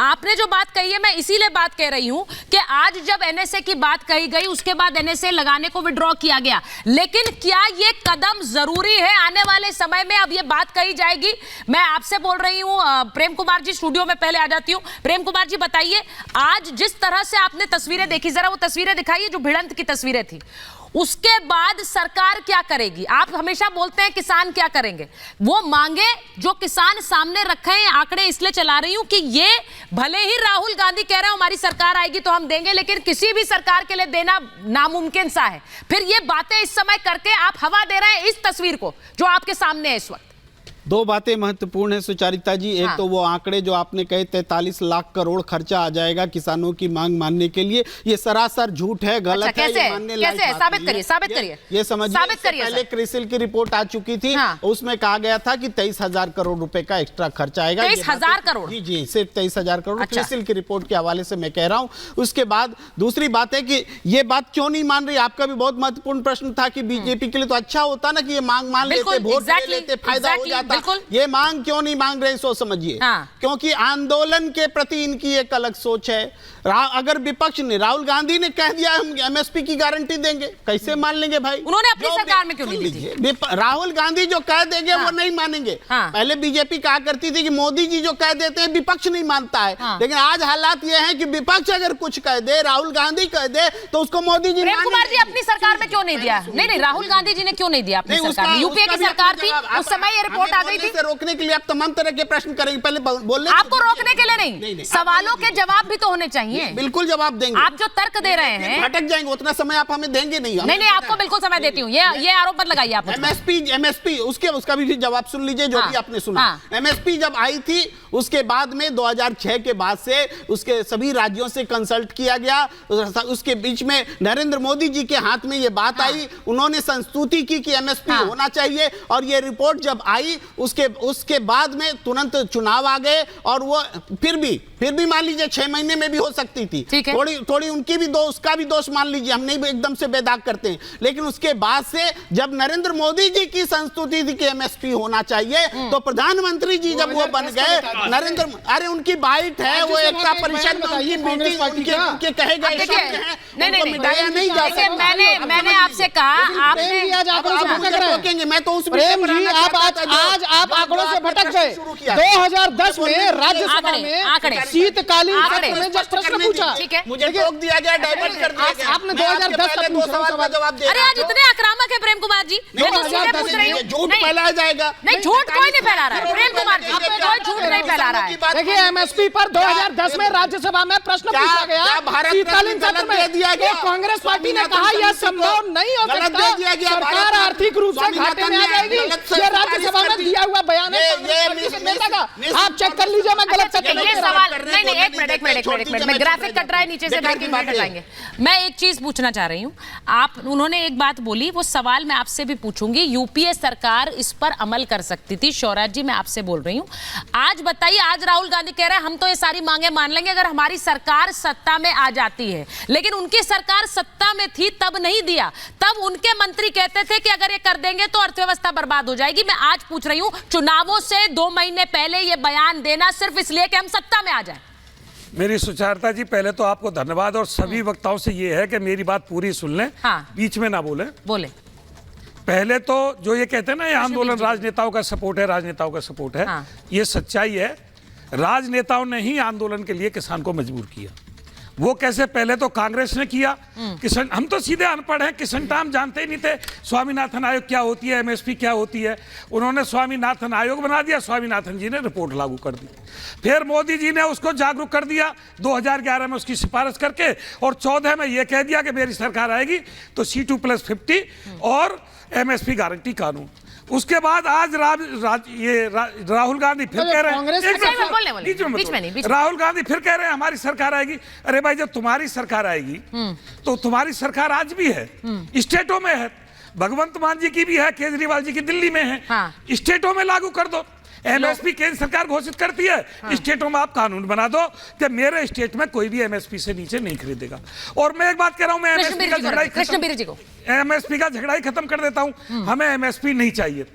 आपने जो बात कही है, मैं इसीलिए बात कह रही हूं कि आज जब एनएसए की बात कही गई, उसके बाद एनएसए लगाने को विड्रॉ किया गया, लेकिन क्या ये कदम जरूरी है आने वाले समय में? अब ये बात कही जाएगी। मैं आपसे बोल रही हूं, प्रेम कुमार जी स्टूडियो में पहले आ जाती हूं। प्रेम कुमार जी बताइए, आज जिस तरह से आपने तस्वीरें देखी, जरा वो तस्वीरें दिखाइए जो भिड़ंत की तस्वीरें थी, उसके बाद सरकार क्या करेगी? आप हमेशा बोलते हैं किसान क्या करेंगे, वो मांगे जो किसान सामने रखे हैं। आंकड़े इसलिए चला रही हूं कि ये भले ही राहुल गांधी कह रहे हैं हमारी सरकार आएगी तो हम देंगे, लेकिन किसी भी सरकार के लिए देना नामुमकिन सा है। फिर ये बातें इस समय करके आप हवा दे रहे हैं इस तस्वीर को जो आपके सामने है इस वक्त। दो बातें महत्वपूर्ण है सुचारिता जी। एक तो वो आंकड़े जो आपने कहे 43 लाख करोड़ खर्चा आ जाएगा किसानों की मांग मानने के लिए, ये सरासर झूठ है, गलत अच्छा, है। ये मानने लायक बात साबित करिए, साबित करिए। ये समझिए, पहले क्रिसिल की रिपोर्ट आ चुकी थी, उसमें कहा गया था कि 23,000 करोड़ रुपए का एक्स्ट्रा खर्चा आएगा। 23,000 करोड़? जी जी, सिर्फ 23,000 करोड़। क्रिसिल की रिपोर्ट के हवाले से मैं कह रहा हूँ। उसके बाद दूसरी बात है कि ये बात क्यों नहीं मान रही। आपका भी बहुत महत्वपूर्ण प्रश्न था कि बीजेपी के लिए तो अच्छा होता ना कि ये मांग मान लेते, वोट ले लेते, फायदा हो जाता। ये मांग क्यों नहीं मांग रहे सो समझिए। क्योंकि आंदोलन के प्रति इनकी एक अलग सोच है। अगर विपक्ष ने, राहुल गांधी ने कह दिया हम एमएसपी की गारंटी देंगे, कैसे मान लेंगे भाई? उन्होंने अपनी सरकार में क्यों नहीं दी? राहुल गांधी जो कह देंगे वो नहीं मानेंगे। पहले बीजेपी कहा करती थी कि मोदी जी जो कह देते हैं विपक्ष नहीं मानता है, लेकिन आज हालात ये हैं कि विपक्ष अगर कुछ कह दे, राहुल गांधी कह दे, तो उसको मोदी जी। प्रेम कुमार जी अपनी सरकार में क्यों नहीं दिया? नहीं, राहुल गांधी जी ने क्यों नहीं दिया अपनी सरकार में? यूपीए की सरकार थी उस समय, ये रिपोर्ट आ गई थी। रोकने के लिए आप तमाम तरह के प्रश्न करेंगे, पहले बोलने आपको रोकने के लिए नहीं, सवालों के जवाब भी तो होने चाहिए। बिल्कुल जवाब देंगे। आप जो तर्क दे रहे हैं भटक जाएंगे, उतना समय आप हमें देंगे नहीं। नहीं, आपको बिल्कुल समय देती हूँ। ये आरोप मत लगाइए आप। एमएसपी उसका भी जवाब सुन लीजिए जो भी आपने सुना। एमएसपी जब आई थी उसके बाद में 2006 के बाद से उसके सभी राज्यों से कंसल्ट किया गया। उसके बीच में नरेंद्र मोदी जी के हाथ में ये बात आई, उन्होंने संस्तुति की कि एमएसपी होना चाहिए, और ये रिपोर्ट जब आई उसके बाद में तुरंत चुनाव आ गए। और वो फिर भी मान लीजिए 6 महीने में भी हो सकती थी, थोड़ी उनकी भी उसका भी दोष मान लीजिए, हम नहीं एकदम से बेदाग करते हैं। लेकिन उसके बाद से जब नरेंद्र मोदी जी की संस्तुति थी कि एमएसपी होना चाहिए, तो प्रधानमंत्री जी जब वो बन गए, अरे उनकी बाइट है, वो एकता परिषद में उनकी मीटिंग उनके कहे गए नहीं मिटाया नहीं जा सकता। मैंने आपसे कहा, आपने रोकेंगे, मैं तो उस आज आप आंकड़ों से भटक गए। 2010 में राज्यसभा में शीतकालीन सत्र में जब प्रश्न पूछा, मुझे रोक दिया गया, डाइवर्ट कर दिया गया। आपने 2010 का जवाब दिया। अरे आज इतने आक्रामक है प्रेम कुमार जी, मैं तो सीधे पूछ रही हूं। झूठ फैलाया जाएगा। नहीं, झूठ कोई नहीं फैला रहा है प्रेम कुमार जी, कोई झूठ नहीं फैला रहा है। देखिए, एमएसपी पर 2010 में राज्यसभा में प्रश्न पूछा गया, शीतकालीन सत्र में तो कांग्रेस पार्टी ने कहा यह संभव नहीं हो सकता, सरकार आर्थिक रूप से घाटे में आ जाएगी। ये राज्यसभा में दिया हुआ बयान है नेता का, आप चेक कर लीजिए। मैं गलत चेक ये सवाल नहीं, एक मिनट, मैं ग्राफिक कट रहा है नीचे से, ब्रेकिंग न्यूज हटाएंगे। मैं एक चीज पूछना चाह रही हूँ, उन्होंने एक बात बोली, वो सवाल मैं आपसे भी पूछूंगी। यूपीए सरकार इस पर अमल कर सकती थी। शौराज जी, मैं आपसे बोल रही हूँ, आज बताइए, आज राहुल गांधी कह रहे हैं हम तो ये सारी मांगे मान लेंगे अगर हमारी सरकार सत्ता में आ जाती है, लेकिन उनकी सरकार सत्ता में थी तब नहीं दिया। तब उनके मंत्री कहते थे कि अगर ये कर देंगे तो अर्थव्यवस्था बर्बाद हो जाएगी। मैं आज पूछ रही हूँ, चुनावों से 2 महीने पहले ये बयान देना सिर्फ इसलिए कि हम सत्ता में आ जाए। मेरी सुचारिता जी, पहले तो आपको धन्यवाद, और सभी वक्ताओं से ये है कि मेरी बात पूरी सुन लें, बीच में ना बोले। पहले तो जो ये कहते हैं ना, ये आंदोलन राजनेताओं का सपोर्ट है, राजनेताओं का सपोर्ट है, ये सच्चाई है। राजनेताओं ने ही आंदोलन के लिए किसान को मजबूर किया। वो कैसे? पहले तो कांग्रेस ने किया। किसान, हम तो सीधे अनपढ़ हैं, किसान टाम जानते ही नहीं थे स्वामीनाथन आयोग क्या होती है, एमएसपी क्या होती है। उन्होंने स्वामीनाथन आयोग बना दिया, स्वामीनाथन जी ने रिपोर्ट लागू कर दी। फिर मोदी जी ने उसको जागरूक कर दिया 2011 में उसकी सिफारिश करके, और 14 में ये कह दिया कि मेरी सरकार आएगी तो C2+50 और एमएसपी गारंटी कानून। उसके बाद आज राहुल गांधी फिर कह रहे हैं, राहुल गांधी फिर कह रहे हैं हमारी सरकार आएगी। अरे भाई, जब तुम्हारी सरकार आएगी तो तुम्हारी सरकार आज भी है, स्टेटों में है, भगवंत मान जी की भी है, केजरीवाल जी की दिल्ली में है। स्टेटों में लागू कर दो। एमएसपी केंद्र सरकार घोषित करती है, स्टेटों में आप कानून बना दो कि मेरे स्टेट में कोई भी एमएसपी से नीचे नहीं खरीदेगा। और मैं एक बात कह रहा हूं, मैं एमएसपी का झगड़ा ही खत्म कर देता हूं। हमें एमएसपी नहीं चाहिए।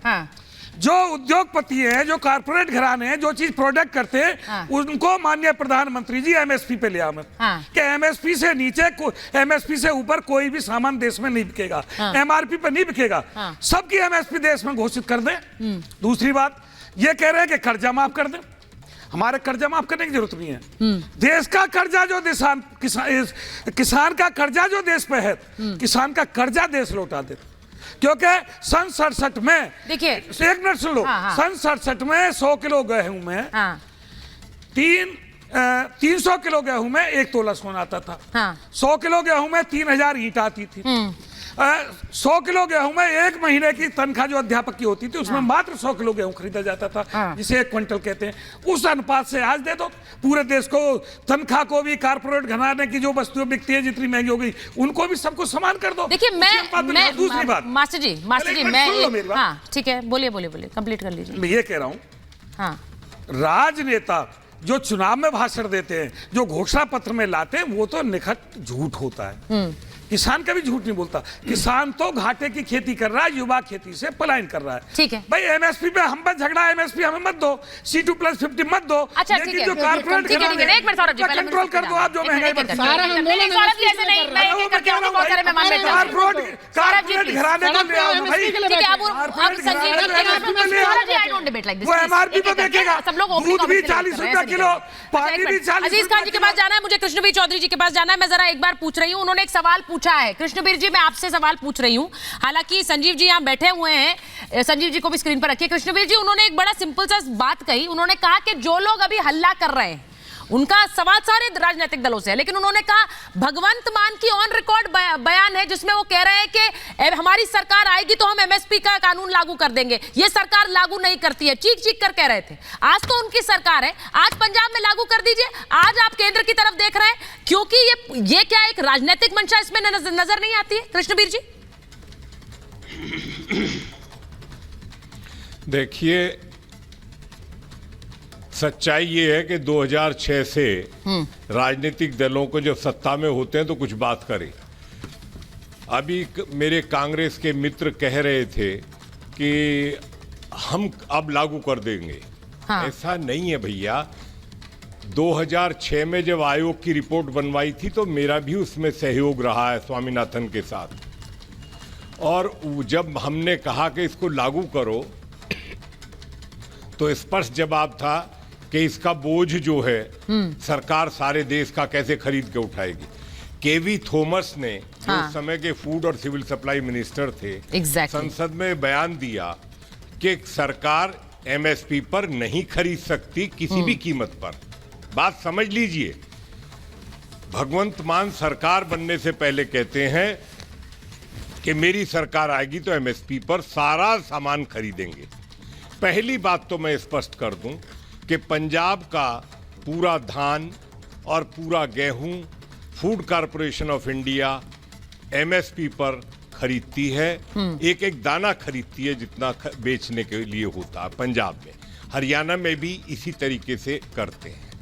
जो उद्योगपति हैं, जो कारपोरेट घराने हैं, जो चीज प्रोडक्ट करते हैं, उनको माननीय प्रधानमंत्री जी एमएसपी पे ले आओ कि एमएसपी से नीचे, एमएसपी से ऊपर कोई भी सामान देश में नहीं बिकेगा, एमआरपी पे नहीं बिकेगा, सबकी एमएसपी देश में घोषित कर दें। दूसरी बात ये कह रहे हैं कि कर्जा माफ कर दें। हमारे कर्जा माफ करने की जरूरत नहीं है। देश का कर्जा जो किसान का कर्जा जो देश पे है, किसान का कर्जा देश लौटा दे, क्योंकि सन 67 में, देखिए एक मिनट सुन लो, सन 67 में 100 किलो गेहूं में 300 किलो गेहूं में 1 तोला सोना आता था। 100 किलो गेहूं में 3000 ईंट आती थी। 100 किलो गेहूं में 1 महीने की तनख्वाह जो अध्यापक की होती थी, उसमें मात्र 100 किलो गेहूं खरीदा जाता था, जिसे 1 क्विंटल कहते हैं। उस अनुपात से आज दे दो पूरे देश को, तनख्वाह को भी, कारपोरेट घराने की जो वस्तुएं बिकती है जितनी महंगी हो गई, उनको भी सबको समान कर दो। देखिए मैं दूसरी बात, मास्टर जी मैं ठीक है, बोलिए कंप्लीट कर लीजिए। मैं ये कह रहा हूं, राजनेता जो चुनाव में भाषण देते हैं, जो घोषणा पत्र में लाते हैं, वो तो निखट झूठ होता है। किसान कभी झूठ नहीं बोलता। किसान तो घाटे की खेती कर रहा है, युवा खेती से पलायन कर रहा है। ठीक है भाई, एमएसपी पे हम पर झगड़ा, एमएसपी हमें मत दो, C2+50 मत दो। अच्छा, लेकिन जो कारपोरेट कंट्रोल कर दो आप, जो महंगाई बढ़ती है। कारपोरेट घराने को ले आओ भाई, वो एमआरपी पे देखेगा, दूध भी 40 रुपया किलो, पानी भी 40। अजीज खान जी के पास जाना है, मुझे कृष्णवीर चौधरी जी के पास जाना है। मैं जरा एक बार पूछ रही हूँ, उन्होंने एक सवाल पूछा है। कृष्णवीर जी, मैं आपसे सवाल पूछ रही हूं, हालांकि संजीव जी यहां बैठे हुए हैं, संजीव जी को भी स्क्रीन पर रखिए। कृष्णवीर जी, उन्होंने एक बड़ा सिंपल सा बात कही। उन्होंने कहा कि जो लोग अभी हल्ला कर रहे हैं, उनका सवाल सारे राजनीतिक दलों से है, लेकिन उन्होंने कहा भगवंत मान की ऑन रिकॉर्ड बयान है, जिसमें वो कह रहे हैं कि हमारी सरकार आएगी तो हम एमएसपी का कानून लागू कर देंगे। ये सरकार लागू नहीं करती है, चीख चीख कर कह रहे थे। आज तो उनकी सरकार है, आज पंजाब में लागू कर दीजिए। आज आप केंद्र की तरफ देख रहे हैं, क्योंकि ये क्या एक राजनीतिक मंशा इसमें नजर नहीं आती है? कृष्णवीर जी देखिए, सच्चाई ये है कि 2006 से राजनीतिक दलों को जब सत्ता में होते हैं तो कुछ बात करें। अभी मेरे कांग्रेस के मित्र कह रहे थे कि हम अब लागू कर देंगे। ऐसा नहीं है भैया। 2006 में जब आयोग की रिपोर्ट बनवाई थी तो मेरा भी उसमें सहयोग रहा है स्वामीनाथन के साथ, और जब हमने कहा कि इसको लागू करो तो स्पष्ट जवाब था कि इसका बोझ जो है सरकार सारे देश का कैसे खरीद के उठाएगी। केवी थॉमस ने जो उस समय के फूड और सिविल सप्लाई मिनिस्टर थे, संसद में बयान दिया कि सरकार एमएसपी पर नहीं खरीद सकती किसी भी कीमत पर। बात समझ लीजिए, भगवंत मान सरकार बनने से पहले कहते हैं कि मेरी सरकार आएगी तो एमएसपी पर सारा सामान खरीदेंगे। पहली बात तो मैं स्पष्ट कर दूं कि पंजाब का पूरा धान और पूरा गेहूं food corporation of India MSP पर खरीदती है। एक एक दाना खरीदती है जितना बेचने के लिए होता है पंजाब में। हरियाणा में भी इसी तरीके से करते हैं।